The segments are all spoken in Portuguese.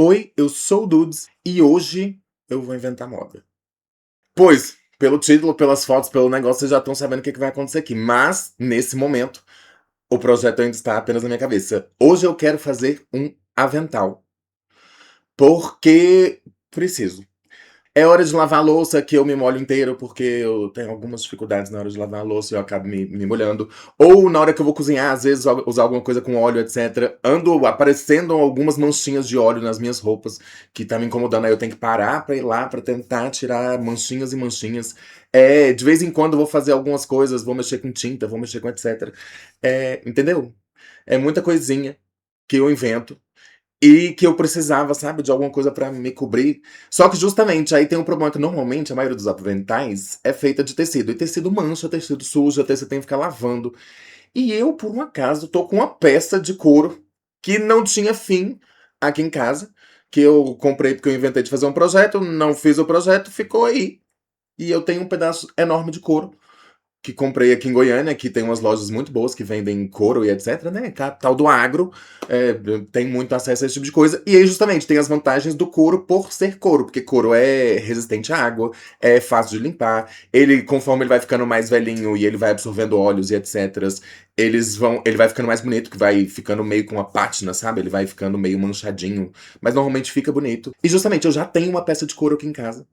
Oi, eu sou o Dudes e hoje eu vou inventar moda. Pois, pelo título, pelas fotos, pelo negócio, vocês já estão sabendo o que vai acontecer aqui. Mas, nesse momento, o projeto ainda está apenas na minha cabeça. Hoje eu quero fazer um avental. Porque preciso. É hora de lavar a louça que eu me molho inteiro, porque eu tenho algumas dificuldades na hora de lavar a louça e eu acabo me molhando. Ou na hora que eu vou cozinhar, às vezes usar alguma coisa com óleo, etc. Ando aparecendo algumas manchinhas de óleo nas minhas roupas que tá me incomodando. Aí eu tenho que parar pra ir lá pra tentar tirar manchinhas e manchinhas. De vez em quando eu vou fazer algumas coisas, vou mexer com tinta, vou mexer com etc. Entendeu? É muita coisinha que eu invento e que eu precisava, sabe, de alguma coisa pra me cobrir. Só que justamente aí tem um problema que normalmente a maioria dos aventais é feita de tecido. E tecido mancha, tecido suja, tecido tem que ficar lavando. E eu, por um acaso, tô com uma peça de couro que não tinha fim aqui em casa. Que eu comprei porque eu inventei de fazer um projeto, não fiz o projeto, ficou aí. E eu tenho um pedaço enorme de couro que comprei aqui em Goiânia, que tem umas lojas muito boas que vendem couro e etc, né? Tal do agro, é, tem muito acesso a esse tipo de coisa. E aí, justamente, tem as vantagens do couro por ser couro, porque couro é resistente à água, é fácil de limpar. Ele, conforme ele vai ficando mais velhinho e ele vai absorvendo óleos e etc, ele vai ficando mais bonito, que vai ficando meio com uma pátina, sabe? Ele vai ficando meio manchadinho, mas normalmente fica bonito. E justamente, eu já tenho uma peça de couro aqui em casa,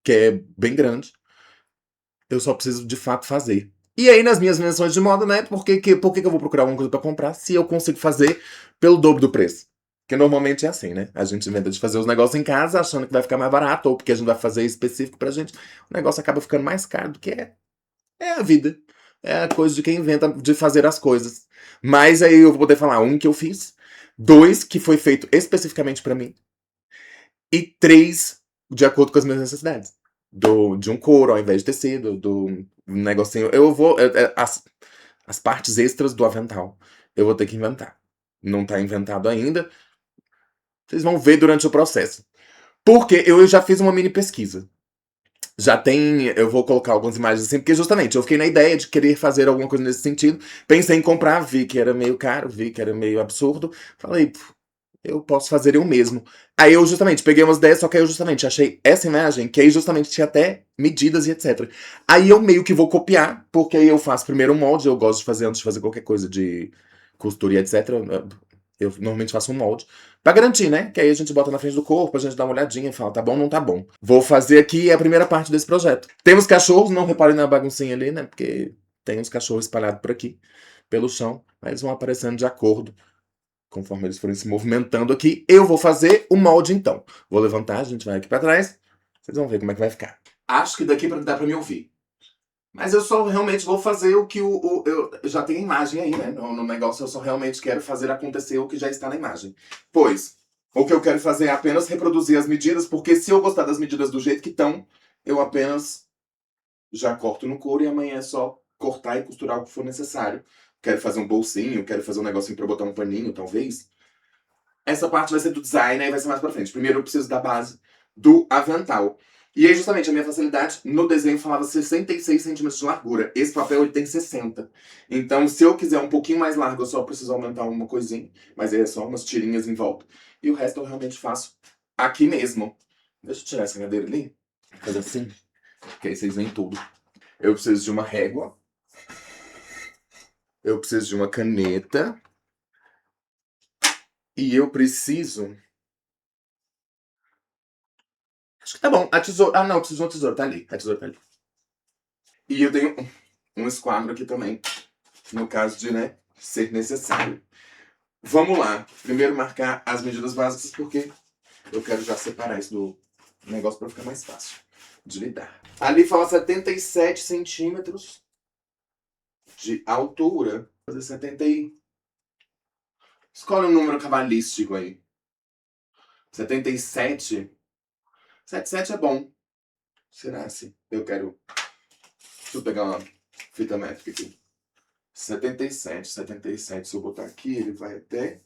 que é bem grande. Eu só preciso de fato fazer. E aí, nas minhas invenções de moda, né? Por que eu vou procurar alguma coisa pra comprar se eu consigo fazer pelo dobro do preço? Porque normalmente é assim, né? A gente inventa de fazer os negócios em casa achando que vai ficar mais barato, ou porque a gente vai fazer específico pra gente. O negócio acaba ficando mais caro do que é a vida. É a coisa de quem inventa de fazer as coisas. Mas aí eu vou poder falar um que eu fiz, dois que foi feito especificamente pra mim, e três de acordo com as minhas necessidades. De um couro ao invés de tecido, do negocinho. As partes extras do avental. Eu vou ter que inventar. Não tá inventado ainda. Vocês vão ver durante o processo. Porque eu já fiz uma mini pesquisa. Já tem. Eu vou colocar algumas imagens assim, porque justamente eu fiquei na ideia de querer fazer alguma coisa nesse sentido. Pensei em comprar, vi que era meio caro, vi que era meio absurdo. Falei, eu posso fazer eu mesmo. Aí eu justamente peguei umas ideias, só que aí eu justamente achei essa imagem, que aí justamente tinha até medidas e etc. Aí eu meio que vou copiar, porque aí eu faço primeiro um molde, eu gosto de fazer antes de fazer qualquer coisa de costura e etc. Eu normalmente faço um molde. Pra garantir, né? Que aí a gente bota na frente do corpo, a gente dá uma olhadinha e fala, tá bom, não tá bom. Vou fazer aqui a primeira parte desse projeto. Temos cachorros, não reparem na baguncinha ali, né? Porque tem uns cachorros espalhados por aqui, pelo chão, mas eles vão aparecendo de acordo conforme eles forem se movimentando aqui. Eu vou fazer o molde então. Vou levantar, a gente vai aqui pra trás. Vocês vão ver como é que vai ficar. Acho que daqui dá pra me ouvir. Mas eu só realmente vou fazer o que eu já tenho a imagem aí, né? No negócio eu só realmente quero fazer acontecer o que já está na imagem. Pois, o que eu quero fazer é apenas reproduzir as medidas, porque se eu gostar das medidas do jeito que estão, eu apenas já corto no couro e amanhã é só cortar e costurar o que for necessário. Quero fazer um bolsinho, quero fazer um negocinho pra botar um paninho, talvez. Essa parte vai ser do design, aí vai ser mais pra frente. Primeiro eu preciso da base do avental. E aí, justamente, a minha facilidade no desenho falava 66 centímetros de largura. Esse papel ele tem 60. Então, se eu quiser um pouquinho mais largo, eu só preciso aumentar uma coisinha. Mas aí é só umas tirinhas em volta. E o resto eu realmente faço aqui mesmo. Deixa eu tirar essa cadeira ali. Fazer assim. Que aí vocês veem tudo. Eu preciso de uma régua. Eu preciso de uma caneta. E eu preciso. Acho que tá bom. A tesoura. Ah, não, preciso de uma tesoura. Tá ali. A tesoura tá ali. E eu tenho um esquadro aqui também. No caso de, né, ser necessário. Vamos lá. Primeiro marcar as medidas básicas, porque eu quero já separar isso do negócio pra ficar mais fácil de lidar. Ali fala 77 centímetros de altura. Vou fazer 70 e... Escolhe um número cabalístico aí. 77. 77 é bom. Será assim? Eu quero... Deixa eu pegar uma fita métrica aqui. 77. Se eu botar aqui, ele vai até...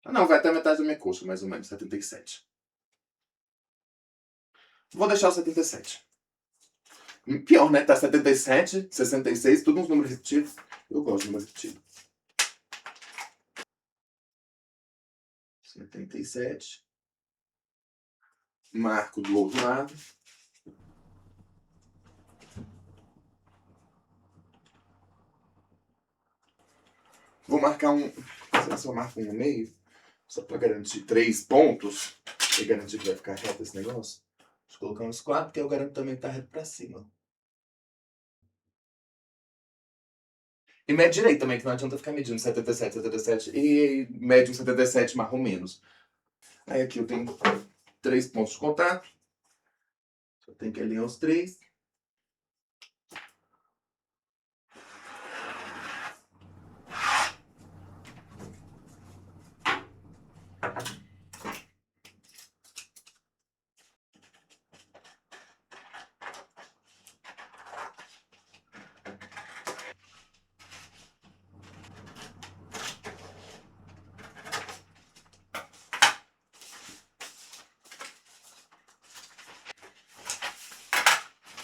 Ah, não, vai até a metade da minha coxa, mais ou menos. 77. Vou deixar o 77. Pior, né? Tá 77, 66, tudo uns números repetidos. Eu gosto de números repetidos. 77. Marco do outro lado. Vou marcar um. Será que eu marco um no meio? Só pra garantir 3 pontos. E garantir que vai ficar reto esse negócio. Deixa eu colocar uns 4, porque eu garanto também que tá reto pra cima. E mede direito também, que não adianta ficar medindo 77, 77 e mede um 77 mais ou menos. Aí aqui eu tenho 3 pontos de contato. Só tenho que alinhar os 3.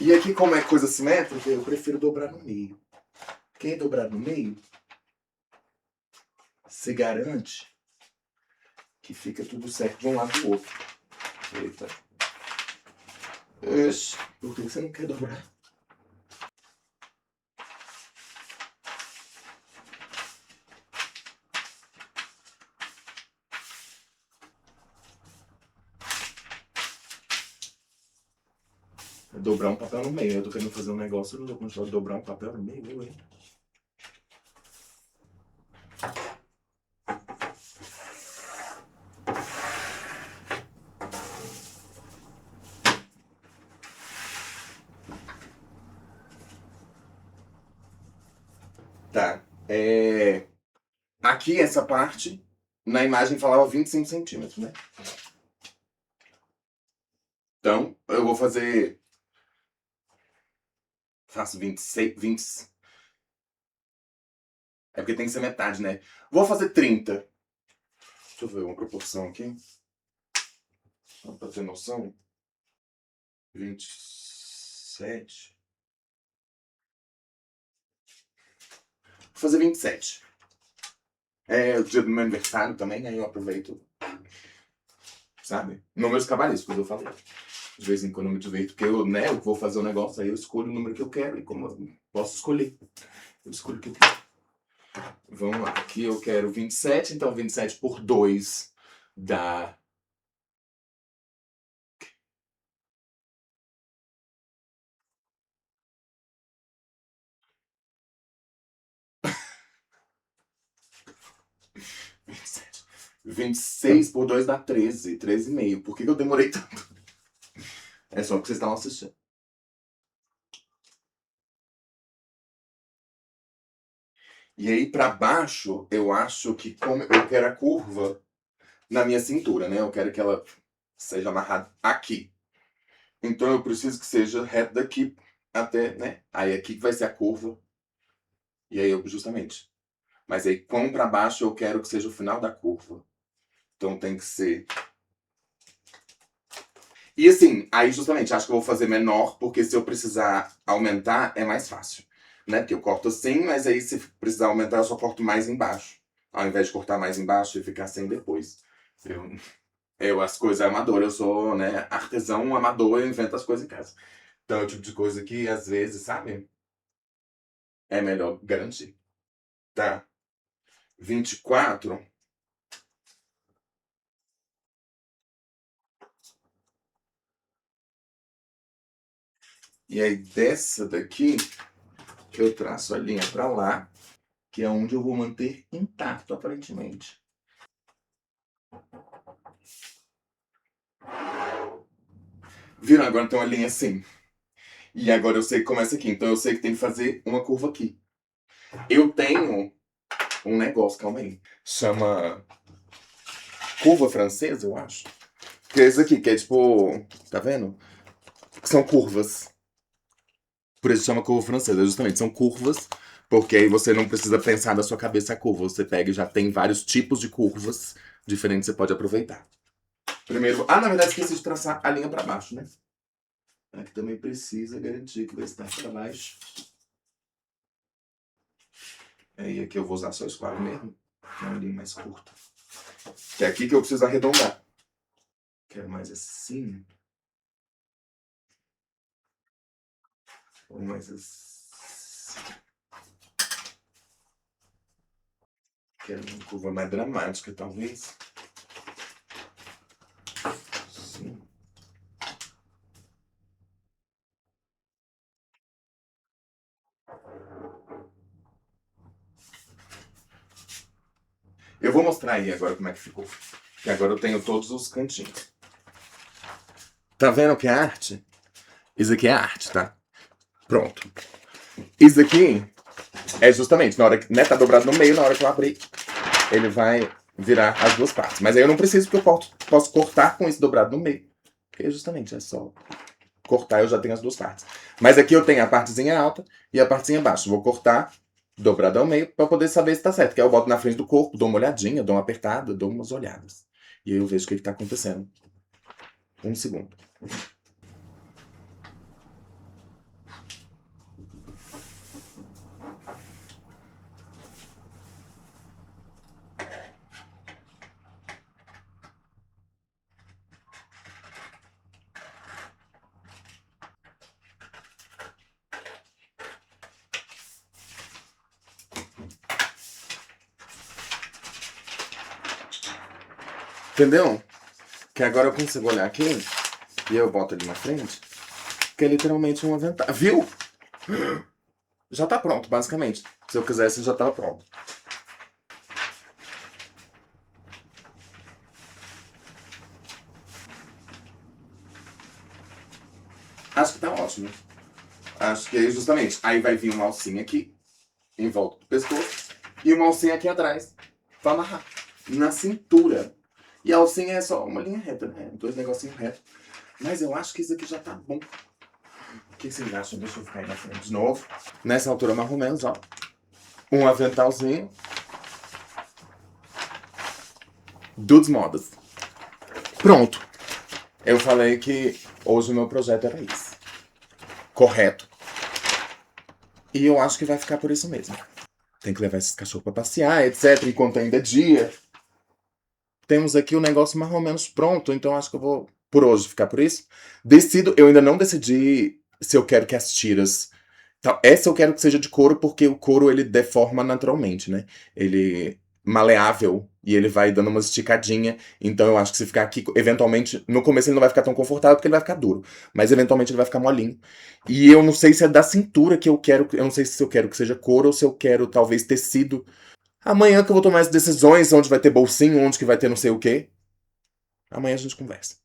E aqui, como é coisa simétrica, eu prefiro dobrar no meio. Quem dobrar no meio, se garante que fica tudo certo de um lado do outro. Eita. Ixi, por que você não quer dobrar? É dobrar um papel no meio. Eu tô querendo fazer um negócio, eu não vou continuar a dobrar um papel no meio, hein? Tá. Aqui, essa parte, na imagem falava 25 centímetros, né? Então, eu vou fazer. Faço 26, 20. É porque tem que ser metade, né? Vou fazer 30. Deixa eu ver uma proporção aqui. Só pra ter noção. 27. Vou fazer 27. É o dia do meu aniversário também, aí eu aproveito, sabe? Números cabalísticos, eu falei. De vez em quando eu me divirto, porque eu vou fazer um negócio, aí eu escolho o número que eu quero, e como eu posso escolher, eu escolho o que eu quero. Vamos lá, aqui eu quero 27, então 27 por 2 dá... vinte e sete. 26 por 2 dá 13, 13,5. Por que eu demorei tanto? É só porque vocês estavam assistindo. E aí, pra baixo, eu acho que como eu quero a curva na minha cintura, né? Eu quero que ela seja amarrada aqui. Então eu preciso que seja reto daqui até, né? Aí aqui que vai ser a curva. E aí eu, justamente. Mas aí, como pra baixo, eu quero que seja o final da curva. Então tem que ser. E assim, aí justamente, acho que eu vou fazer menor, porque se eu precisar aumentar, é mais fácil. Né? Porque eu corto assim, mas aí se precisar aumentar, eu só corto mais embaixo. Ao invés de cortar mais embaixo e ficar sem depois. As coisas amadoras, eu sou, né, artesão amador, eu invento as coisas em casa. Então é o tipo de coisa que, às vezes, sabe, é melhor garantir. Tá? 24. E aí, dessa daqui, eu traço a linha pra lá, que é onde eu vou manter intacto, aparentemente. Viram? Agora tem uma linha assim. E agora eu sei que começa aqui. Então eu sei que tem que fazer uma curva aqui. Eu tenho um negócio, calma aí. Chama curva francesa, eu acho. Que é isso aqui, que é tipo. Tá vendo? São curvas. Por isso chama curva francesa. Justamente, são curvas. Porque aí você não precisa pensar da sua cabeça a curva. Você pega e já tem vários tipos de curvas diferentes que você pode aproveitar. Primeiro. Ah, na verdade, esqueci de traçar a linha pra baixo, né? Aqui também precisa garantir que vai estar para baixo. Aí aqui eu vou usar só esquadro mesmo, que é uma linha mais curta. Que é aqui que eu preciso arredondar. Quero mais assim. Mas assim, quero uma curva mais dramática, talvez. Sim. Eu vou mostrar aí agora como é que ficou. Que agora eu tenho todos os cantinhos. Tá vendo que é arte? Isso aqui é arte, tá? Pronto. Isso aqui é justamente na hora que, né, tá dobrado no meio, na hora que eu abrir, ele vai virar as duas partes. Mas aí eu não preciso, porque eu posso cortar com esse dobrado no meio. Porque justamente é só cortar, eu já tenho as duas partes. Mas aqui eu tenho a partezinha alta e a partezinha baixa. Vou cortar dobrado ao meio para poder saber se tá certo. Que aí eu boto na frente do corpo, dou uma olhadinha, dou uma apertada, dou umas olhadas. E aí eu vejo o que tá acontecendo. Um segundo. Entendeu? Que agora eu consigo olhar aqui e eu boto ali na frente, que é literalmente um avental. Viu? Já tá pronto, basicamente. Se eu quisesse, já tava pronto. Acho que tá ótimo. Acho que é justamente. Aí vai vir uma alcinha aqui, em volta do pescoço, e uma alcinha aqui atrás, pra amarrar. Na cintura. E a alcinha é só uma linha reta, né? Dois negocinhos retos. Mas eu acho que isso aqui já tá bom. O que vocês acham? Deixa eu ficar aí na frente de novo. Nessa altura, mais ou menos, ó. Um aventalzinho. Dudes Modas. Pronto. Eu falei que hoje o meu projeto era esse. Correto. E eu acho que vai ficar por isso mesmo. Tem que levar esses cachorros pra passear, etc. Enquanto ainda é dia. Temos aqui o negócio mais ou menos pronto, então acho que eu vou, por hoje, ficar por isso. Decido, eu ainda não decidi se eu quero que as tiras. Essa eu quero que seja de couro, porque o couro ele deforma naturalmente, né? Ele maleável e ele vai dando uma esticadinha. Então eu acho que se ficar aqui, eventualmente, no começo ele não vai ficar tão confortável porque ele vai ficar duro. Mas eventualmente ele vai ficar molinho. E eu não sei se é da cintura que eu quero. Eu não sei se eu quero que seja couro ou se eu quero talvez tecido. Amanhã que eu vou tomar as decisões, onde vai ter bolsinho, onde que vai ter não sei o quê. Amanhã a gente conversa.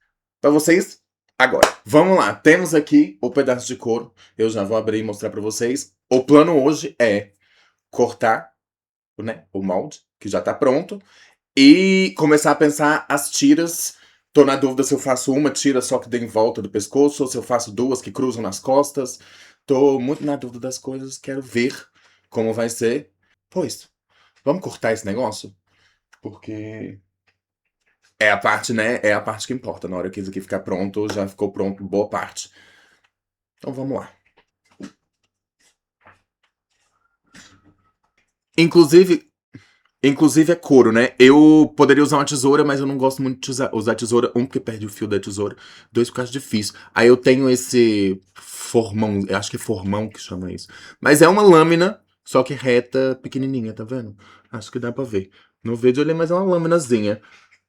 Pra vocês, agora. Vamos lá, temos aqui o pedaço de couro. Eu já vou abrir e mostrar pra vocês. O plano hoje é cortar, né, o molde, que já tá pronto, e começar a pensar as tiras. Tô na dúvida se eu faço uma tira só que dê em volta do pescoço, ou se eu faço duas que cruzam nas costas. Tô muito na dúvida das coisas, quero ver como vai ser. Pois, vamos cortar esse negócio? Porque é a parte, né? É a parte que importa. Na hora que isso aqui ficar pronto, já ficou pronto boa parte. Então vamos lá. Inclusive, inclusive é couro, né? Eu poderia usar uma tesoura, mas eu não gosto muito de usar tesoura. Um, porque perde o fio da tesoura. Dois, porque acho difícil. Aí eu tenho esse formão, eu acho que é formão que chama isso. Mas é uma lâmina, só que reta, pequenininha, tá vendo? Acho que dá pra ver. No vídeo ali, mas é uma lâminazinha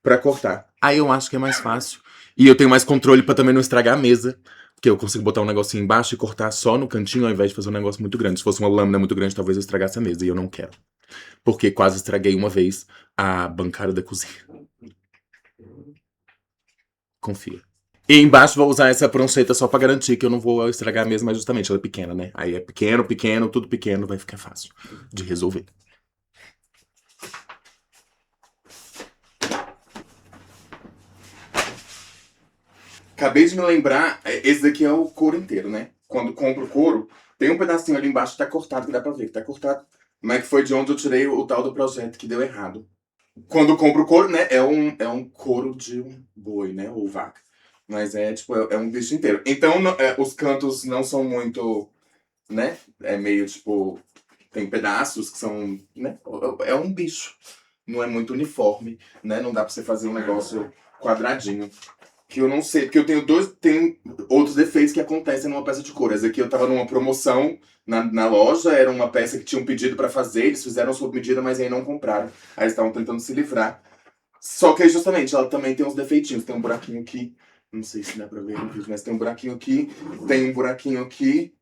pra cortar. Aí eu acho que é mais fácil. E eu tenho mais controle pra também não estragar a mesa. Porque eu consigo botar um negocinho embaixo e cortar só no cantinho ao invés de fazer um negócio muito grande. Se fosse uma lâmina muito grande, talvez eu estragasse a mesa. E eu não quero. Porque quase estraguei uma vez a bancada da cozinha. Confia. E embaixo vou usar essa prancheta só pra garantir que eu não vou estragar a mesa, mas justamente ela é pequena, né? Aí é pequeno, pequeno, tudo pequeno, vai ficar fácil de resolver. Acabei de me lembrar, esse daqui é o couro inteiro, né? Quando compro o couro, tem um pedacinho ali embaixo que tá cortado, que dá pra ver que tá cortado. Mas que foi de onde eu tirei o tal do projeto que deu errado. Quando compro couro, né? É um couro de um boi, né? Ou vaca. Mas é tipo, é um bicho inteiro. Então, os cantos não são muito, né? É meio tipo. Tem pedaços que são, né? É um bicho. Não é muito uniforme, né? Não dá pra você fazer um negócio quadradinho. Que eu não sei, porque eu tenho outros defeitos que acontecem numa peça de couro. Essa aqui eu tava numa promoção na loja, era uma peça que tinha um pedido pra fazer, eles fizeram sob medida, mas aí não compraram. Aí eles estavam tentando se livrar. Só que aí, justamente, ela também tem uns defeitinhos. Tem um buraquinho aqui, não sei se dá pra ver no vídeo, mas tem um buraquinho aqui, tem um buraquinho aqui.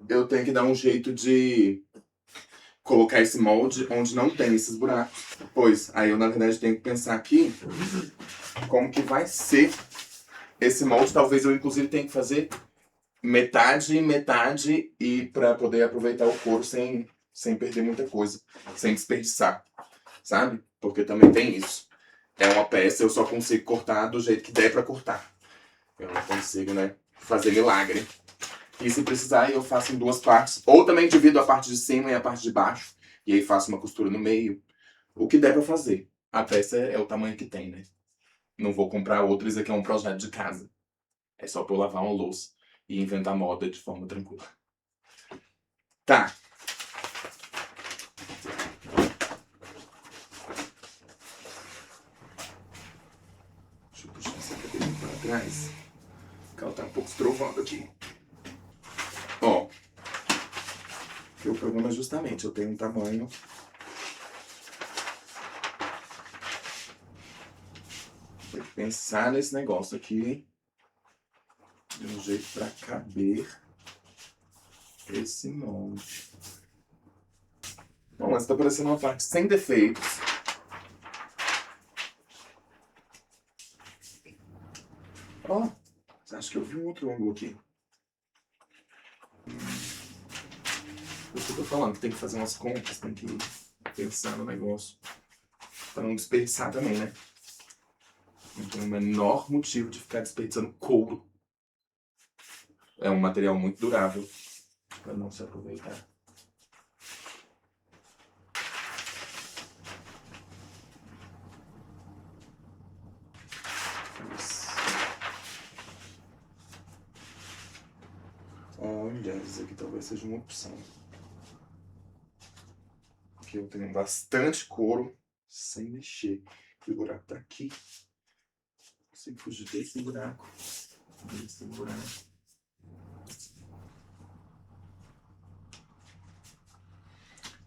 Eu tenho que dar um jeito de colocar esse molde onde não tem esses buracos. Pois, aí eu, na verdade, tenho que pensar aqui como que vai ser esse molde. Talvez eu, inclusive, tenha que fazer metade, metade, e para poder aproveitar o couro sem perder muita coisa, sem desperdiçar, sabe? Porque também tem isso. É uma peça, eu só consigo cortar do jeito que der pra cortar. Eu não consigo, né, fazer milagre. E se precisar, eu faço em duas partes. Ou também divido a parte de cima e a parte de baixo. E aí faço uma costura no meio. O que der pra fazer. A peça é o tamanho que tem, né? Não vou comprar outra, isso aqui é um projeto de casa. É só pra eu lavar uma louça e inventar moda de forma tranquila. Tá. Deixa eu puxar essa cadeira pra trás. Que ela tá um pouco estrovando aqui. Ó. O problema é justamente, eu tenho um tamanho. Tem que pensar nesse negócio aqui de um jeito pra caber esse molde. Bom, mas tá parecendo uma parte sem defeitos. Ó, acho que eu vi um outro ângulo aqui. Por isso que eu tô falando, tem que fazer umas contas, tem que pensar no negócio. Pra não desperdiçar também, né? Não tem o menor motivo de ficar desperdiçando couro. É um material muito durável pra não se aproveitar. Isso. Olha, isso aqui talvez seja uma opção. Aqui eu tenho bastante couro sem mexer. E o buraco tá aqui. Consigo fugir desse buraco. Desse buraco.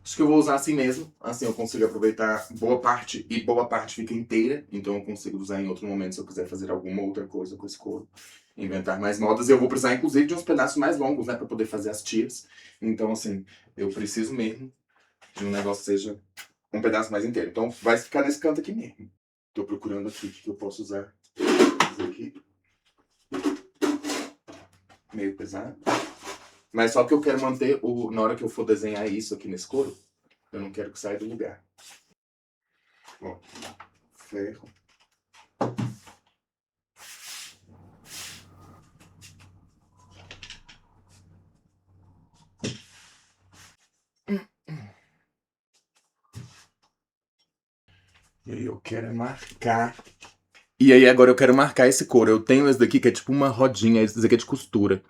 Acho que eu vou usar assim mesmo. Assim eu consigo aproveitar boa parte e boa parte fica inteira. Então eu consigo usar em outro momento se eu quiser fazer alguma outra coisa com esse couro. Inventar mais modas. E eu vou precisar, inclusive, de uns pedaços mais longos, né? Pra poder fazer as tiras. Então, assim, eu preciso mesmo de um negócio que seja um pedaço mais inteiro. Então vai ficar nesse canto aqui mesmo. Tô procurando aqui o que eu posso usar. Esse aqui. Meio pesado. Mas só que eu quero manter, na hora que eu for desenhar isso aqui nesse couro, eu não quero que saia do lugar. Ó, ferro. E aí eu quero marcar. E aí agora eu quero marcar esse couro. Eu tenho esse daqui que é tipo uma rodinha, esse daqui é de costura.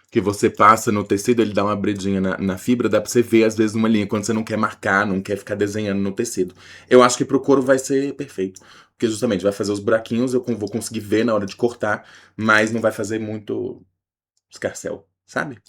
Que você passa no tecido, ele dá uma abridinha na fibra, dá pra você ver às vezes uma linha, quando você não quer marcar, não quer ficar desenhando no tecido. Eu acho que pro couro vai ser perfeito. Porque justamente vai fazer os buraquinhos, eu vou conseguir ver na hora de cortar, mas não vai fazer muito escarcel, sabe?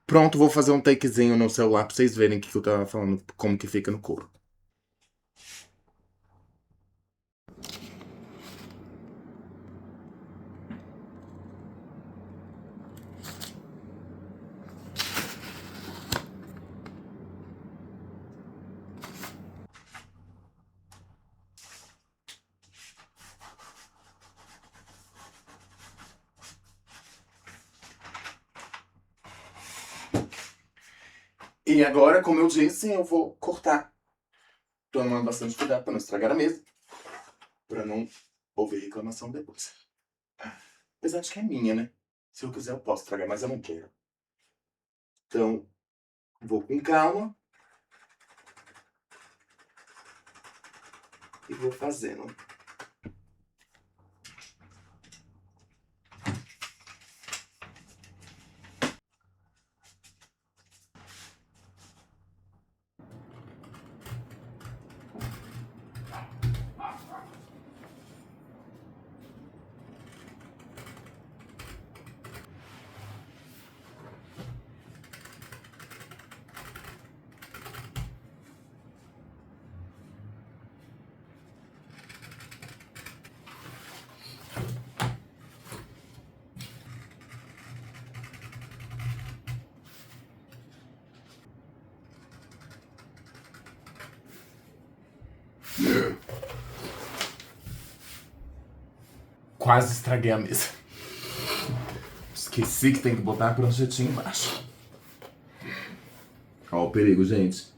Pronto, vou fazer um takezinho no celular pra vocês verem o que eu tava falando, como que fica no couro. E agora, como eu disse, eu vou cortar. Tomando bastante cuidado pra não estragar a mesa. Pra não ouvir reclamação depois. Apesar de que é minha, né? Se eu quiser eu posso estragar, mas eu não quero. Então, vou com calma. E vou fazendo. Quase estraguei a mesa. Esqueci que tem que botar a pranchetinha embaixo. Ó o perigo, gente.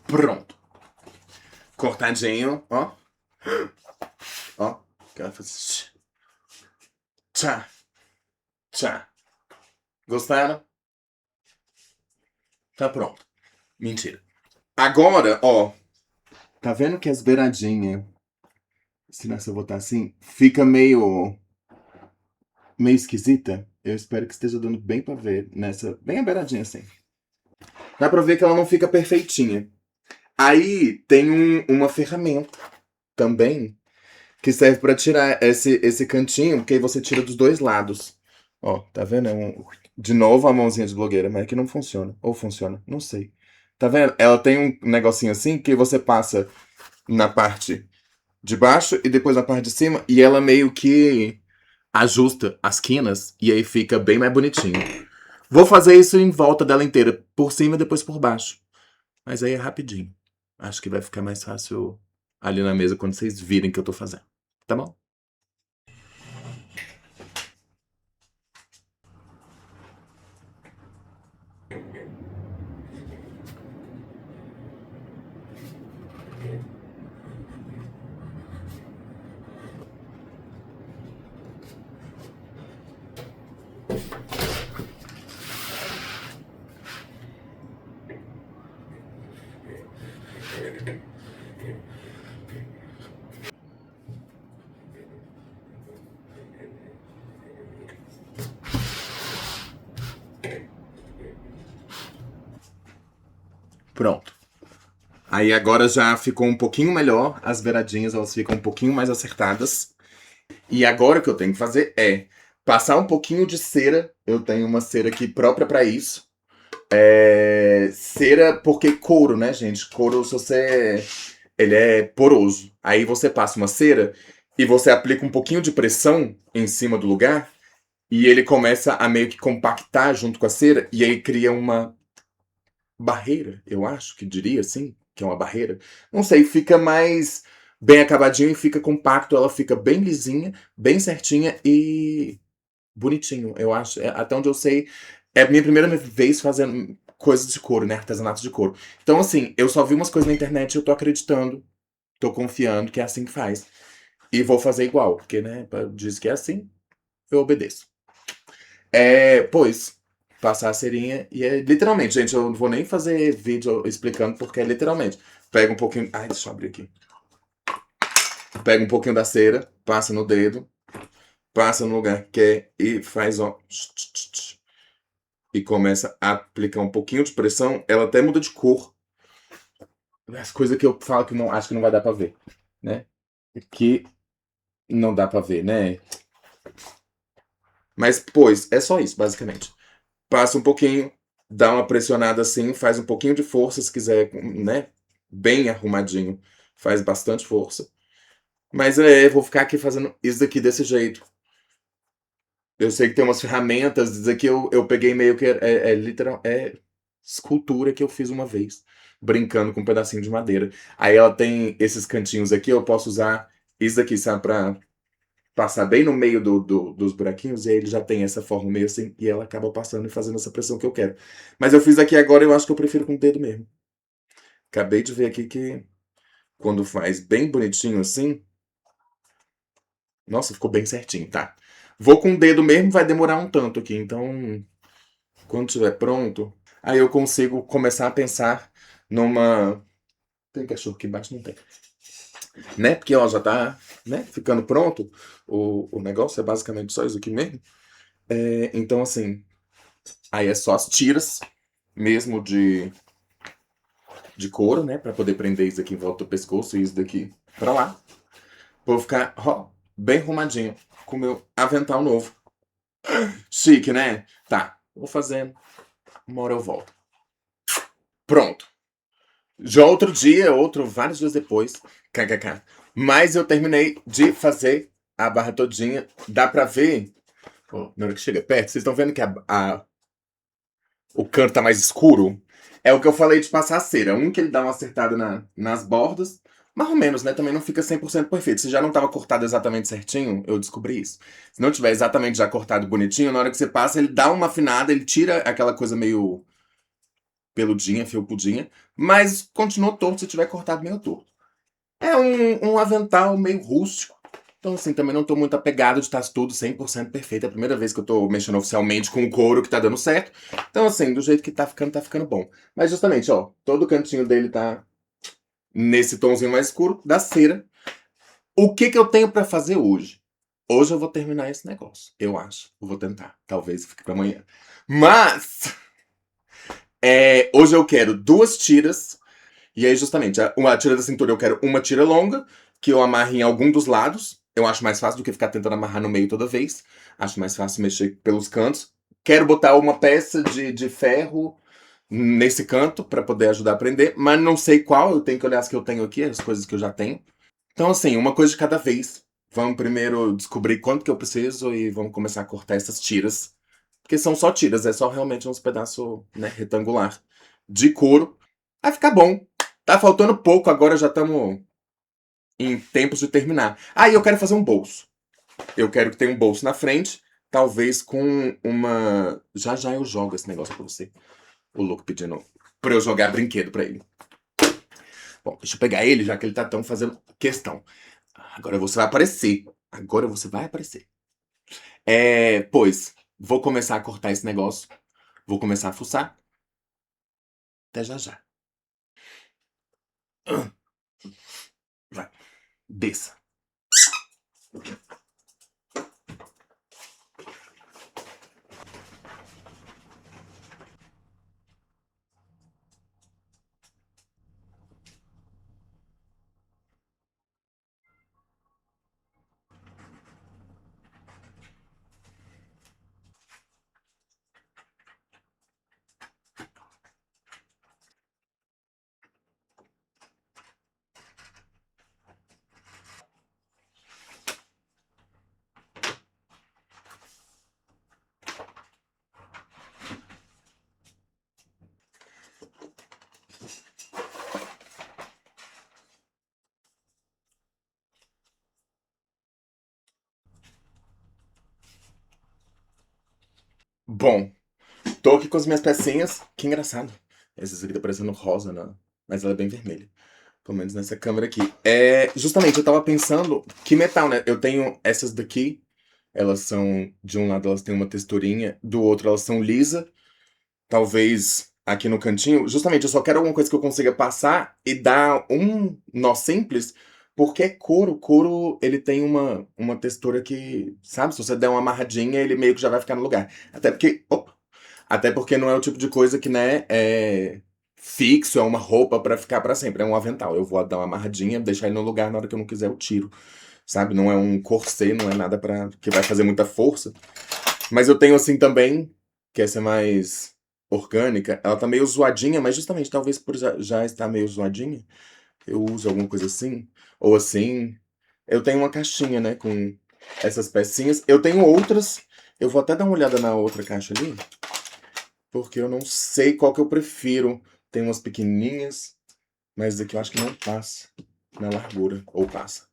Pronto. Cortadinho, ó. Ó. Que ela faz. Tchá. Tchá. Gostaram? Tá pronto. Mentira. Agora, ó. Tá vendo que as beiradinhas, se nessa eu botar assim, fica meio esquisita? Eu espero que esteja dando bem pra ver nessa, bem a beiradinha assim. Dá pra ver que ela não fica perfeitinha. Aí tem uma ferramenta também que serve pra tirar esse cantinho, porque aí você tira dos dois lados. Ó, tá vendo? De novo a mãozinha de blogueira, mas é que não funciona. Ou funciona, não sei. Tá vendo? Ela tem um negocinho assim que você passa na parte de baixo e depois na parte de cima, e ela meio que ajusta as quinas e aí fica bem mais bonitinho. Vou fazer isso em volta dela inteira, por cima e depois por baixo. Mas aí é rapidinho. Acho que vai ficar mais fácil ali na mesa quando vocês virem que eu tô fazendo. Tá bom? Pronto. Aí agora já ficou um pouquinho melhor. As beiradinhas elas ficam um pouquinho mais acertadas. E agora o que eu tenho que fazer é passar um pouquinho de cera. Eu tenho uma cera aqui própria pra isso. Cera, porque couro, né, gente? Couro, se você. Ele é poroso. Aí você passa uma cera e você aplica um pouquinho de pressão em cima do lugar. E ele começa a meio que compactar junto com a cera. E aí cria uma barreira, eu acho que diria assim, que é uma barreira. Não sei, fica mais bem acabadinho e fica compacto, ela fica bem lisinha, bem certinha e bonitinho, eu acho. Até onde eu sei, é a minha primeira vez fazendo coisas de couro, né, artesanato de couro. Então assim, eu só vi umas coisas na internet e eu tô acreditando, tô confiando que é assim que faz. E vou fazer igual, porque, né, diz que é assim, eu obedeço. Pois, passar a cerinha e é literalmente, gente, eu não vou nem fazer vídeo explicando porque é literalmente. Pega um pouquinho. Ai, deixa eu abrir aqui. Pega um pouquinho da cera, passa no dedo, passa no lugar que quer e faz, ó. E começa a aplicar um pouquinho de pressão. Ela até muda de cor. As coisas que eu falo que não acho que não vai dar pra ver, né? Que não dá pra ver, né? Mas, pois, é só isso, basicamente. Passa um pouquinho, dá uma pressionada assim, faz um pouquinho de força se quiser, né? Bem arrumadinho, faz bastante força. Mas vou ficar aqui fazendo isso daqui desse jeito. Eu sei que tem umas ferramentas, isso aqui eu peguei meio que literal, é escultura que eu fiz uma vez, brincando com um pedacinho de madeira. Aí ela tem esses cantinhos aqui, eu posso usar isso daqui, sabe, pra passar bem no meio dos buraquinhos, e aí ele já tem essa forma meio assim, e ela acaba passando e fazendo essa pressão que eu quero. Mas eu fiz aqui agora, eu acho que eu prefiro com o dedo mesmo. Acabei de ver aqui que quando faz bem bonitinho assim, nossa, ficou bem certinho, tá? Vou com o dedo mesmo, vai demorar um tanto aqui, então quando estiver pronto, aí eu consigo começar a pensar numa... Tem cachorro aqui embaixo? Não tem. Né? Porque ó, já tá, né, ficando pronto. O negócio é basicamente só isso aqui mesmo. Então, assim, aí é só as tiras mesmo de couro, né? Pra poder prender isso aqui em volta do pescoço e isso daqui pra lá. Vou ficar, ó, bem arrumadinho com o meu avental novo. Chique, né? Tá, vou fazendo. Uma hora eu volto. Pronto. Já outro dia, vários dias depois, kkk. Mas eu terminei de fazer a barra todinha. Dá pra ver, ó, na hora que chega perto, vocês estão vendo que o canto tá mais escuro? É o que eu falei de passar a cera. Um que ele dá uma acertada nas bordas, mais ou menos, né? Também não fica 100% perfeito. Se já não tava cortado exatamente certinho, eu descobri isso. Se não tiver exatamente já cortado bonitinho, na hora que você passa, ele dá uma afinada, ele tira aquela coisa meio peludinha, felpudinha, mas continua torto se tiver cortado meio torto. É um avental meio rústico. Então, assim, também não tô muito apegado de estar tudo 100% perfeito. É a primeira vez que eu tô mexendo oficialmente com o couro que tá dando certo. Então, assim, do jeito que tá ficando bom. Mas, justamente, ó, todo o cantinho dele tá nesse tomzinho mais escuro da cera. O que que eu tenho pra fazer hoje? Hoje eu vou terminar esse negócio, eu acho. Eu vou tentar. Talvez fique pra amanhã. Mas, hoje eu quero 2 tiras. E aí, justamente, a tira da cintura eu quero uma tira longa, que eu amarre em algum dos lados. Eu acho mais fácil do que ficar tentando amarrar no meio toda vez. Acho mais fácil mexer pelos cantos. Quero botar uma peça de ferro nesse canto para poder ajudar a prender, mas não sei qual. Eu tenho que olhar as que eu tenho aqui, as coisas que eu já tenho. Então, assim, uma coisa de cada vez. Vamos primeiro descobrir quanto que eu preciso e vamos começar a cortar essas tiras. Porque são só tiras, é só realmente uns pedaços, né, retangular de couro. Vai ficar bom. Tá faltando pouco, agora já estamos em tempos de terminar. Ah, e eu quero fazer um bolso. Eu quero que tenha um bolso na frente, talvez com uma. Já já eu jogo esse negócio pra você. O louco pedindo pra eu jogar brinquedo pra ele. Bom, deixa eu pegar ele, já que ele tá tão fazendo questão. Agora você vai aparecer. Agora você vai aparecer. Pois, vou começar a cortar esse negócio. Vou começar a fuçar. Até já já. Vai, desça. Bom, tô aqui com as minhas pecinhas. Que engraçado. Essa aqui tá parecendo rosa, né? Mas ela é bem vermelha. Pelo menos nessa câmera aqui. Justamente, eu tava pensando que metal, né? Eu tenho essas daqui. Elas são. De um lado elas têm uma texturinha, do outro elas são lisa. Talvez aqui no cantinho. Justamente, eu só quero alguma coisa que eu consiga passar e dar um nó simples. Porque é couro. Couro, ele tem uma textura que, sabe? Se você der uma amarradinha, ele meio que já vai ficar no lugar. Até porque. Opa! Até porque não é o tipo de coisa que, né, é fixo, é uma roupa pra ficar pra sempre, é um avental. Eu vou dar uma amarradinha, deixar ele no lugar, na hora que eu não quiser eu tiro, sabe? Não é um corset, não é nada para que vai fazer muita força. Mas eu tenho assim também, que essa é mais orgânica, ela tá meio zoadinha, mas justamente talvez por já estar meio zoadinha, eu uso alguma coisa assim, ou assim. Eu tenho uma caixinha, né, com essas pecinhas. Eu tenho outras, eu vou até dar uma olhada na outra caixa ali, porque eu não sei qual que eu prefiro. Tem umas pequenininhas, mas aqui eu acho que não passa na largura. Ou passa.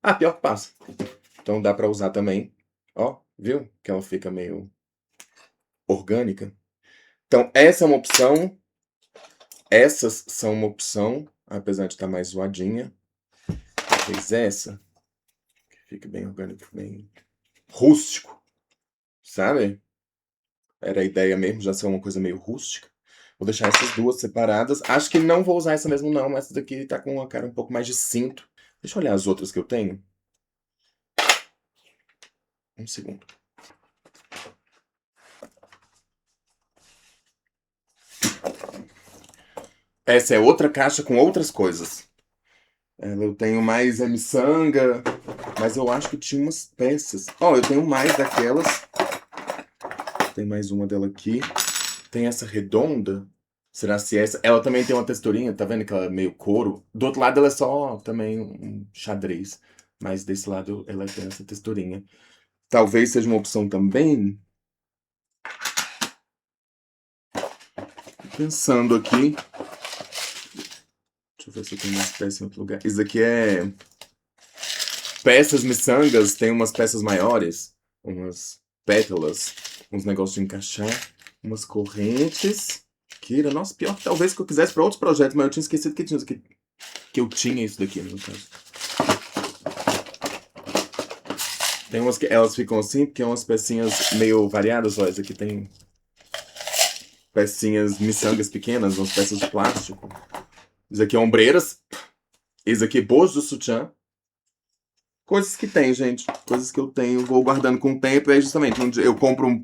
Ah, pior que passa. Então dá pra usar também. Ó, viu? Que ela fica meio orgânica. Então essa é uma opção. Essas são uma opção, apesar de estar mais zoadinha. Talvez essa, que fica bem orgânico, bem rústico, sabe? Era a ideia mesmo, já ser uma coisa meio rústica. Vou deixar essas duas separadas. Acho que não vou usar essa mesmo não, mas essa daqui tá com uma cara um pouco mais de cinto. Deixa eu olhar as outras que eu tenho. Um segundo. Essa é outra caixa com outras coisas. Eu tenho mais miçanga, Mas eu acho que tinha umas peças. Ó, eu tenho mais daquelas. Tem mais uma dela aqui. Tem essa redonda. Será se essa... Ela também tem uma texturinha, tá vendo que ela é meio couro? Do outro lado ela é só também um xadrez. Mas desse lado ela tem essa texturinha. Talvez seja uma opção também. Pensando aqui. Deixa eu ver se eu tenho mais peças em outro lugar. Isso aqui é... Peças miçangas, tem umas peças maiores. Umas pétalas. Uns negócios de encaixar. Umas correntes. Kira, nossa, pior que talvez que eu quisesse para outros projetos, mas eu tinha esquecido que tinha isso aqui. Que eu tinha isso daqui, no caso. Tem umas que elas ficam assim, porque é umas pecinhas meio variadas, ó. Esse aqui tem pecinhas miçangas pequenas, umas peças de plástico. Isso aqui é ombreiras. Esse aqui é bojo do sutiã. Coisas que tem, gente. Coisas que eu tenho, vou guardando com o tempo. E aí, justamente, eu compro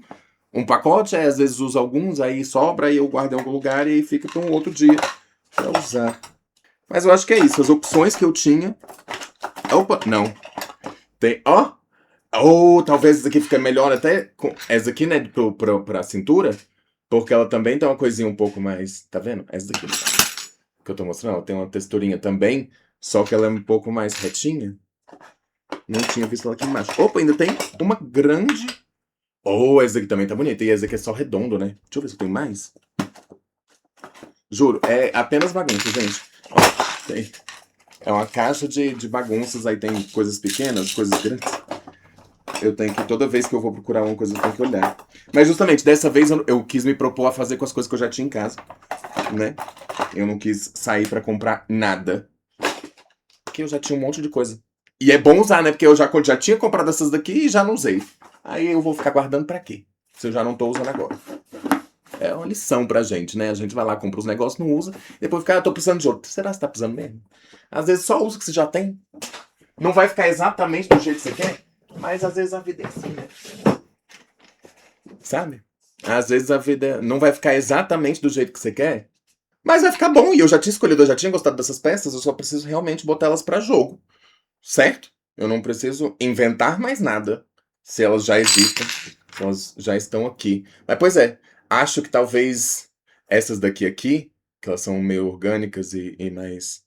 um pacote, aí às vezes uso alguns, aí sobra, aí eu guardo em algum lugar e aí fica para um outro dia pra usar. Mas eu acho que é isso. As opções que eu tinha... Opa, não. Tem, ó. Ou talvez essa aqui fica melhor até com essa aqui, né, pra cintura. Porque ela também tem uma coisinha um pouco mais... Tá vendo? Essa daqui que eu tô mostrando, ela tem uma texturinha também, só que ela é um pouco mais retinha. Não tinha visto ela aqui embaixo. Opa, ainda tem uma grande... Oh, essa aqui também tá bonita. E essa aqui é só redondo, né? Deixa eu ver se eu tenho mais. Juro, é apenas bagunça, gente. Ó, tem... É uma caixa de bagunças, aí tem coisas pequenas, coisas grandes. Eu tenho que, toda vez que eu vou procurar uma coisa, eu tenho que olhar. Mas justamente, dessa vez eu quis me propor a fazer com as coisas que eu já tinha em casa, né? Eu não quis sair pra comprar nada. Porque eu já tinha um monte de coisa. E é bom usar, né? Porque eu já tinha comprado essas daqui e já não usei. Aí eu vou ficar guardando pra quê? Se eu já não tô usando agora. É uma lição pra gente, né? A gente vai lá, compra os negócios, não usa. Depois fica, eu tô precisando de outro. Será que você tá precisando mesmo? Às vezes só usa o que você já tem. Não vai ficar exatamente do jeito que você quer, mas às vezes a vida é assim, né? Sabe? Às vezes a vida não vai ficar exatamente do jeito que você quer, mas vai ficar bom. E eu já tinha escolhido, eu já tinha gostado dessas peças, eu só preciso realmente botar elas pra jogo. Certo? Eu não preciso inventar mais nada. Se elas já existem, se elas já estão aqui. Mas, pois é, acho que talvez essas daqui aqui, que elas são meio orgânicas e mais...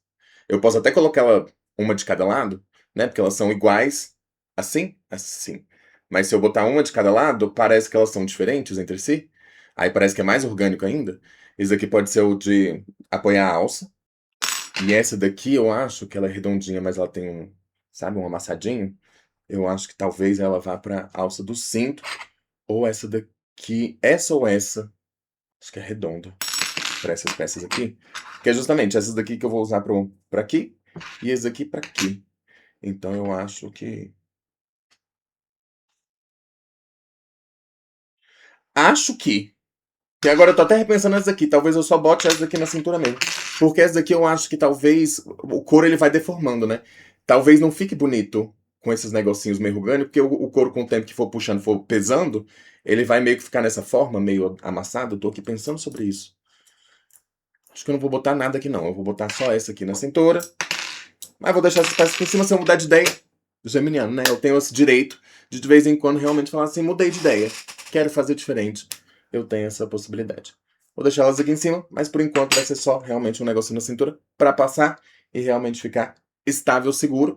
Eu posso até colocar ela uma de cada lado, né? Porque elas são iguais, assim, assim. Mas se eu botar uma de cada lado, parece que elas são diferentes entre si. Aí parece que é mais orgânico ainda. Esse aqui pode ser o de apoiar a alça. E essa daqui eu acho que ela é redondinha, mas ela tem um, sabe, um amassadinho. Eu acho que talvez ela vá pra alça do cinto. Ou essa daqui, essa ou essa. Acho que é redonda. Pra essas peças aqui. Que é justamente essas daqui que eu vou usar pra aqui. E esse aqui pra aqui. Então eu acho que... Acho que... E agora eu tô até repensando essa daqui. Talvez eu só bote essa daqui na cintura mesmo. Porque essa daqui eu acho que talvez... O couro ele vai deformando, né? Talvez não fique bonito com esses negocinhos meio orgânicos. Porque o couro com o tempo que for puxando, for pesando, ele vai meio que ficar nessa forma, meio amassado. Eu tô aqui pensando sobre isso. Acho que eu não vou botar nada aqui não. Eu vou botar só essa aqui na cintura. Mas vou deixar essas peças aqui em cima se eu mudar de ideia. Geminiano, né? Eu tenho esse direito de vez em quando realmente falar assim, mudei de ideia. Quero fazer diferente. Eu tenho essa possibilidade. Vou deixar elas aqui em cima, mas por enquanto vai ser só realmente um negocinho na cintura pra passar e realmente ficar estável, seguro.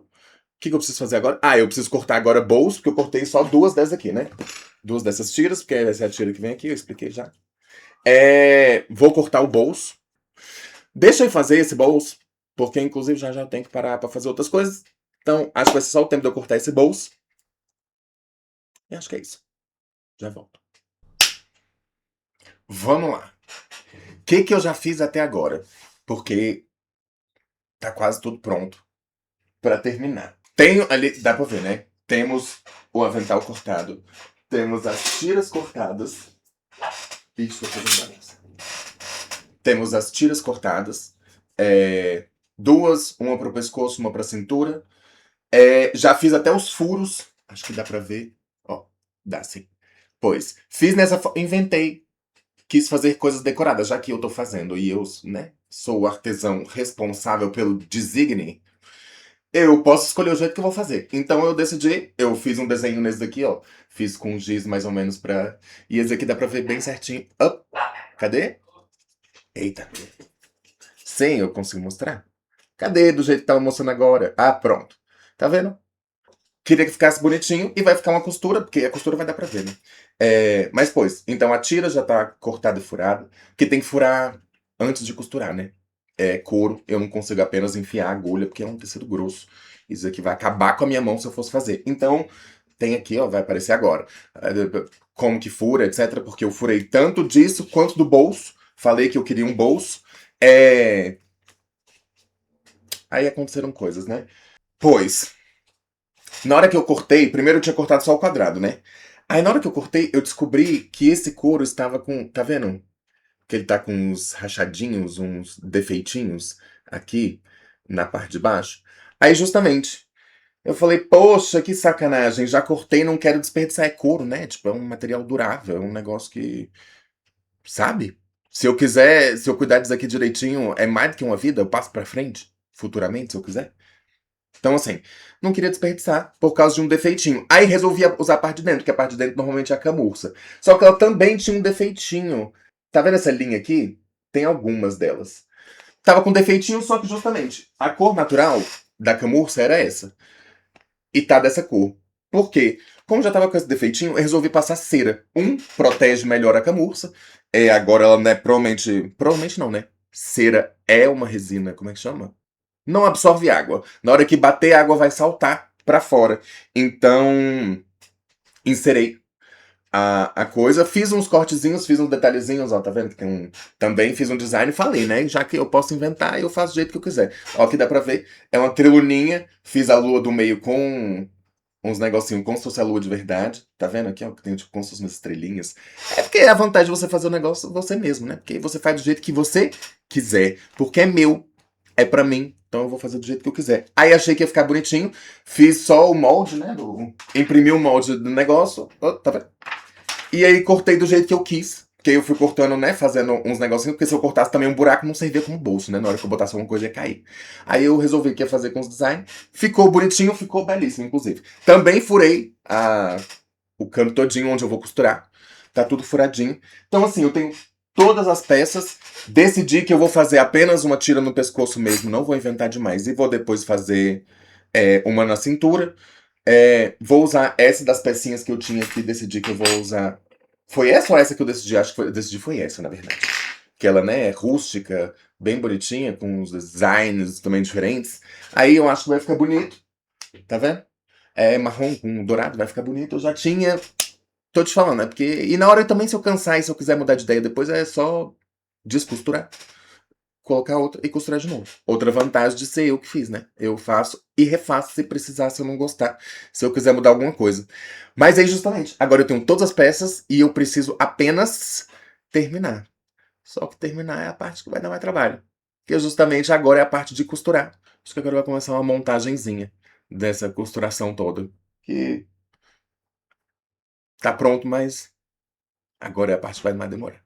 O que eu preciso fazer agora? Ah, eu preciso cortar agora bolso, porque eu cortei só duas dessas aqui, né? Duas dessas tiras, porque essa é a tira que vem aqui, eu expliquei já. Vou cortar o bolso. Deixa eu fazer esse bolso, porque inclusive já eu tenho que parar pra fazer outras coisas. Então, acho que vai ser só o tempo de eu cortar esse bolso. E acho que é isso. Já volto. Vamos lá. O que eu já fiz até agora? Porque tá quase tudo pronto pra terminar. Tenho ali, dá pra ver, né? Temos o avental cortado. Temos as tiras cortadas. Isso, eu tô fazendo bagunça. Temos as tiras cortadas. Duas, uma pro pescoço, uma pra cintura. Já fiz até os furos. Acho que dá pra ver. Ó, dá sim. Pois, fiz nessa... Inventei. Quis fazer coisas decoradas, já que eu tô fazendo. E eu, né, sou o artesão responsável pelo designe. Eu posso escolher o jeito que eu vou fazer. Então eu decidi, eu fiz um desenho nesse daqui, ó. Fiz com giz mais ou menos pra. E esse aqui dá pra ver bem certinho. Up. Cadê? Eita. Sim, eu consigo mostrar. Cadê do jeito que tava mostrando agora? Ah, pronto. Tá vendo? Queria que ficasse bonitinho e vai ficar uma costura, porque a costura vai dar pra ver, né? Mas, pois, então a tira já tá cortada e furada, que tem que furar antes de costurar, né? É couro, eu não consigo apenas enfiar a agulha, porque é um tecido grosso. Isso aqui vai acabar com a minha mão se eu fosse fazer. Então, tem aqui, ó, vai aparecer agora. Como que fura, etc. Porque eu furei tanto disso quanto do bolso. Falei que eu queria um bolso. É... Aí aconteceram coisas, né? Pois, na hora que eu cortei, primeiro eu tinha cortado só o quadrado, né? Aí na hora que eu cortei, eu descobri que esse couro estava com. Tá vendo? Que ele tá com uns rachadinhos, uns defeitinhos aqui na parte de baixo. Aí justamente, eu falei, poxa, que sacanagem, já cortei, não quero desperdiçar. É couro, né? Tipo, é um material durável, é um negócio que. Sabe? Se eu quiser, se eu cuidar disso aqui direitinho, é mais do que uma vida, eu passo pra frente, futuramente, se eu quiser. Então, assim, não queria desperdiçar por causa de um defeitinho. Aí resolvi usar a parte de dentro, que a parte de dentro normalmente é a camurça. Só que ela também tinha um defeitinho. Tá vendo essa linha aqui? Tem algumas delas. Tava com defeitinho, só que justamente a cor natural da camurça era essa. E tá dessa cor. Por quê? Como já tava com esse defeitinho, eu resolvi passar cera. Protege melhor a camurça. Agora ela não é provavelmente. Provavelmente não, né? Cera é uma resina, como é que chama? Não absorve água. Na hora que bater, a água vai saltar para fora. Então, inserei a coisa, fiz uns cortezinhos, fiz uns detalhezinhos, ó, tá vendo? Que tem também fiz um design e falei, né? Já que eu posso inventar, eu faço do jeito que eu quiser. Ó, aqui dá pra ver, é uma triluninha, fiz a lua do meio com uns negocinhos como se fosse a lua de verdade. Tá vendo aqui, ó, que tem tipo como se fossem umas estrelinhas. É porque é a vantagem de você fazer o negócio você mesmo, né? Porque você faz do jeito que você quiser, porque é meu. É pra mim, então eu vou fazer do jeito que eu quiser. Aí achei que ia ficar bonitinho, fiz só o molde, né? Imprimi o molde do negócio, ó, tá vendo? E aí cortei do jeito que eu quis. Porque aí eu fui cortando, né? Fazendo uns negocinhos, porque se eu cortasse também um buraco não servia como bolso, né? Na hora que eu botasse alguma coisa ia cair. Aí eu resolvi que ia fazer com os designs. Ficou bonitinho, ficou belíssimo, inclusive. Também furei o canto todinho onde eu vou costurar. Tá tudo furadinho. Então, assim, eu tenho todas as peças. Decidi que eu vou fazer apenas uma tira no pescoço mesmo, não vou inventar demais. E vou depois fazer uma na cintura. Vou usar essa das pecinhas que eu tinha aqui, decidi que eu vou usar. Foi essa ou essa que eu decidi? Acho que eu decidi foi essa, na verdade. Que ela, né, é rústica, bem bonitinha, com uns designs também diferentes. Aí eu acho que vai ficar bonito. Tá vendo? É marrom com dourado, vai ficar bonito. Eu já tinha. Tô te falando, né? Porque. E na hora também, se eu cansar e se eu quiser mudar de ideia depois, é só descosturar, colocar outra e costurar de novo. Outra vantagem de ser eu que fiz, né? Eu faço e refaço se precisar, se eu não gostar, se eu quiser mudar alguma coisa. Mas aí, justamente, agora eu tenho todas as peças e eu preciso apenas terminar. Só que terminar é a parte que vai dar mais trabalho. Que justamente agora é a parte de costurar. Acho que agora vai começar uma montagenzinha dessa costuração toda. Que tá pronto, mas agora é a parte que vai mais demorar.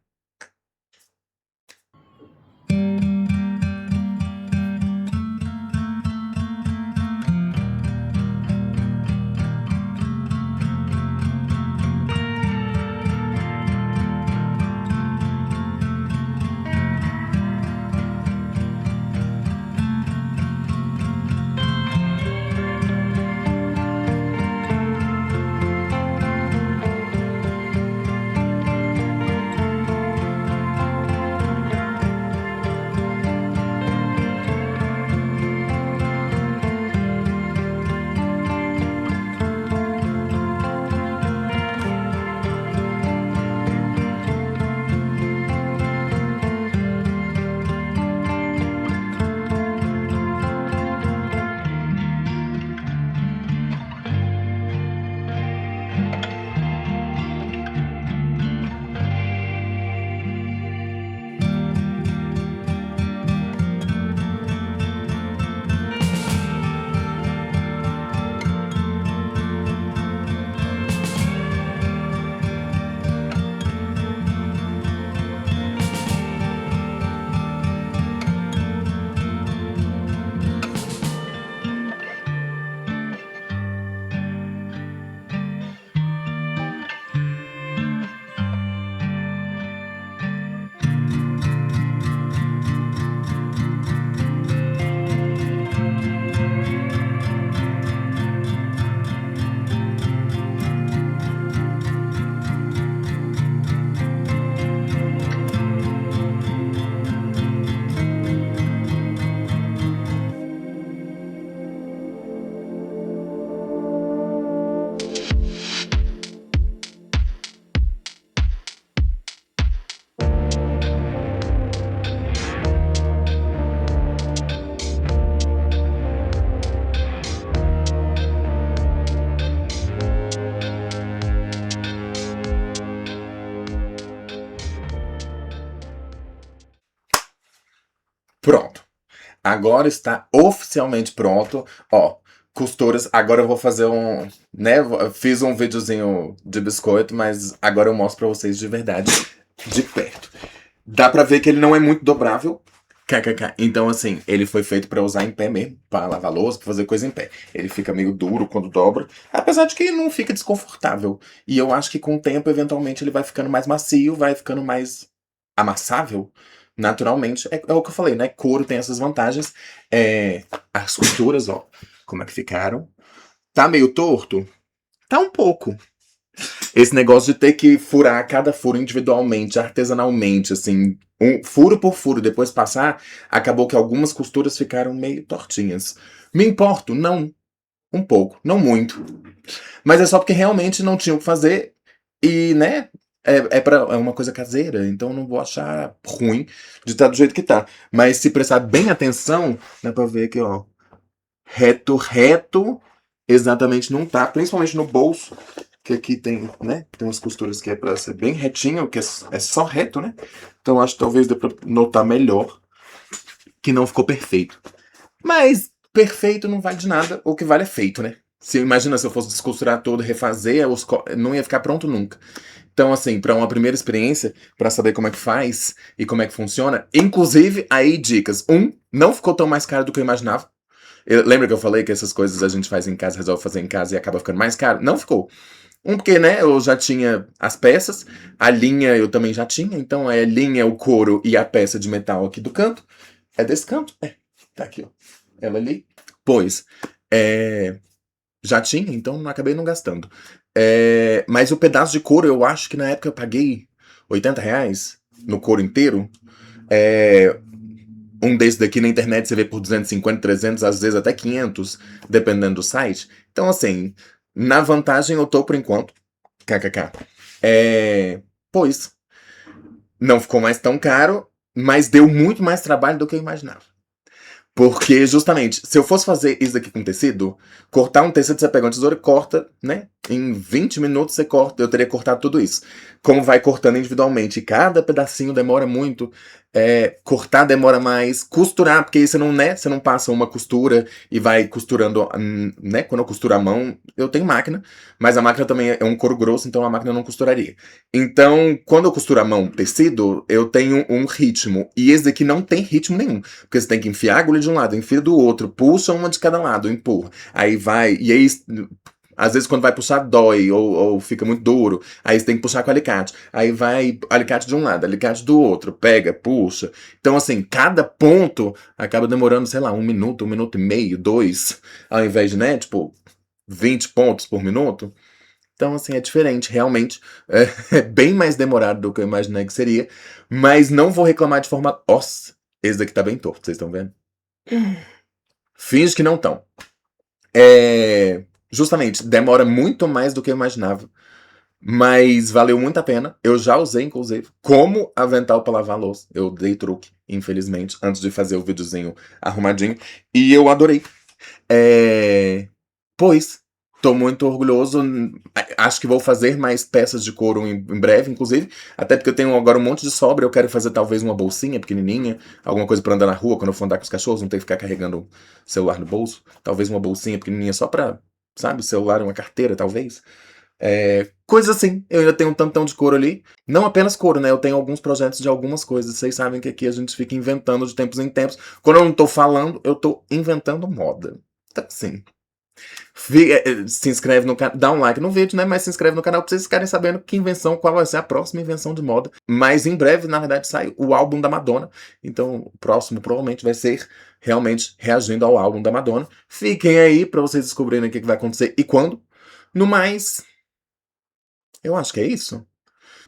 Pronto. Agora está oficialmente pronto. Ó, costuras. Agora eu vou fazer um, né? Fiz um videozinho de biscoito, mas agora eu mostro pra vocês de verdade, de perto. Dá pra ver que ele não é muito dobrável. KKK. Então, assim, ele foi feito pra usar em pé mesmo, pra lavar louça, pra fazer coisa em pé. Ele fica meio duro quando dobra, apesar de que ele não fica desconfortável. E eu acho que com o tempo, eventualmente, ele vai ficando mais macio, vai ficando mais amassável, naturalmente. É o que eu falei, né? Couro tem essas vantagens. As costuras, ó, como é que ficaram? Tá meio torto? Tá um pouco. Esse negócio de ter que furar cada furo individualmente, artesanalmente, assim, um furo por furo, depois passar, acabou que algumas costuras ficaram meio tortinhas. Me importo? Não. Um pouco. Não muito. Mas é só porque realmente não tinha o que fazer e, né, é uma coisa caseira, então eu não vou achar ruim de estar do jeito que tá. Mas se prestar bem atenção, dá pra ver que, ó, reto, reto, exatamente não tá, principalmente no bolso, que aqui tem, né, tem umas costuras que é pra ser bem retinho, que é só reto, né? Então acho que talvez dê pra notar melhor que não ficou perfeito. Mas perfeito não vale de nada, o que vale é feito, né? Se imagina se eu fosse descosturar todo, refazer, não ia ficar pronto nunca. Então, assim, para uma primeira experiência, para saber como é que faz e como é que funciona, inclusive aí dicas. Não ficou tão mais caro do que eu imaginava. Lembra que eu falei que essas coisas a gente faz em casa, resolve fazer em casa e acaba ficando mais caro? Não ficou. Porque, né, eu já tinha as peças, a linha eu também já tinha, então é linha, o couro e a peça de metal aqui do canto. É desse canto? Tá aqui, ó. Ela ali. Pois, já tinha, então acabei não gastando. Mas o pedaço de couro, eu acho que na época eu paguei R$ 80 no couro inteiro. Um desse daqui na internet você vê por 250, 300, às vezes até 500, dependendo do site. Então, assim, na vantagem eu tô por enquanto. KKK. Pois, não ficou mais tão caro, mas deu muito mais trabalho do que eu imaginava. Porque, justamente, se eu fosse fazer isso aqui com tecido, cortar um tecido, você pega uma tesoura e corta, né? Em 20 minutos você corta, eu teria cortado tudo isso. Como vai cortando individualmente, cada pedacinho demora muito, cortar demora mais, costurar, porque aí você não, né? Você não passa uma costura e vai costurando, né? Quando eu costuro a mão, eu tenho máquina, mas a máquina também é um couro grosso, então a máquina não costuraria. Então, quando eu costuro a mão tecido, eu tenho um ritmo, e esse daqui não tem ritmo nenhum. Porque você tem que enfiar a agulha de um lado, enfia do outro, puxa uma de cada lado, empurra. Aí vai, e aí, às vezes quando vai puxar dói, ou fica muito duro, aí você tem que puxar com alicate. Aí vai alicate de um lado, alicate do outro, pega, puxa. Então, assim, cada ponto acaba demorando, sei lá, 1 minuto e meio, 2, ao invés de, né, tipo, 20 pontos por minuto. Então, assim, é diferente, realmente. É bem mais demorado do que eu imaginei que seria. Mas não vou reclamar de forma. Nossa, esse daqui tá bem torto, vocês estão vendo? Finge que não estão. Justamente, demora muito mais do que eu imaginava. Mas valeu muito a pena. Eu já usei, inclusive, como avental pra lavar louça. Eu dei truque, infelizmente, antes de fazer o videozinho arrumadinho. E eu adorei. Pois, tô muito orgulhoso. Acho que vou fazer mais peças de couro em breve, inclusive. Até porque eu tenho agora um monte de sobra. Eu quero fazer talvez uma bolsinha pequenininha. Alguma coisa pra andar na rua quando eu for andar com os cachorros. Não ter que ficar carregando o celular no bolso. Talvez uma bolsinha pequenininha só pra, sabe, celular, uma carteira, talvez. Coisa assim. Eu ainda tenho um tantão de couro ali. Não apenas couro, né? Eu tenho alguns projetos de algumas coisas. Vocês sabem que aqui a gente fica inventando de tempos em tempos. Quando eu não tô falando, eu tô inventando moda. Então, assim. Se inscreve no canal, dá um like no vídeo, né? Mas se inscreve no canal pra vocês ficarem sabendo que invenção, qual vai ser a próxima invenção de moda. Mas em breve, na verdade, sai o álbum da Madonna. Então, o próximo provavelmente vai ser realmente reagindo ao álbum da Madonna. Fiquem aí pra vocês descobrirem o que vai acontecer e quando. No mais, eu acho que é isso.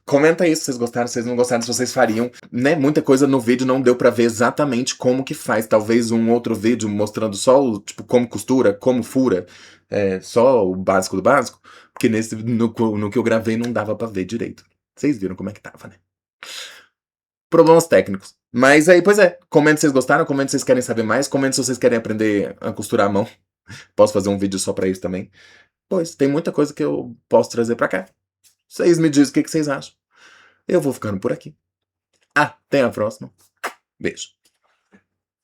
Comenta aí se vocês gostaram, se vocês não gostaram, se vocês fariam, né? Muita coisa no vídeo não deu pra ver exatamente como que faz. Talvez um outro vídeo mostrando só o, tipo, como costura, como fura, só o básico do básico. Porque no que eu gravei não dava pra ver direito. Vocês viram como é que tava, né? Problemas técnicos. Mas aí, pois é, comenta se vocês gostaram, comenta se vocês querem saber mais, comenta se vocês querem aprender a costurar a mão. Posso fazer um vídeo só pra isso também. Pois, tem muita coisa que eu posso trazer pra cá. Vocês me dizem o que vocês acham. Eu vou ficando por aqui. Até a próxima. Beijo.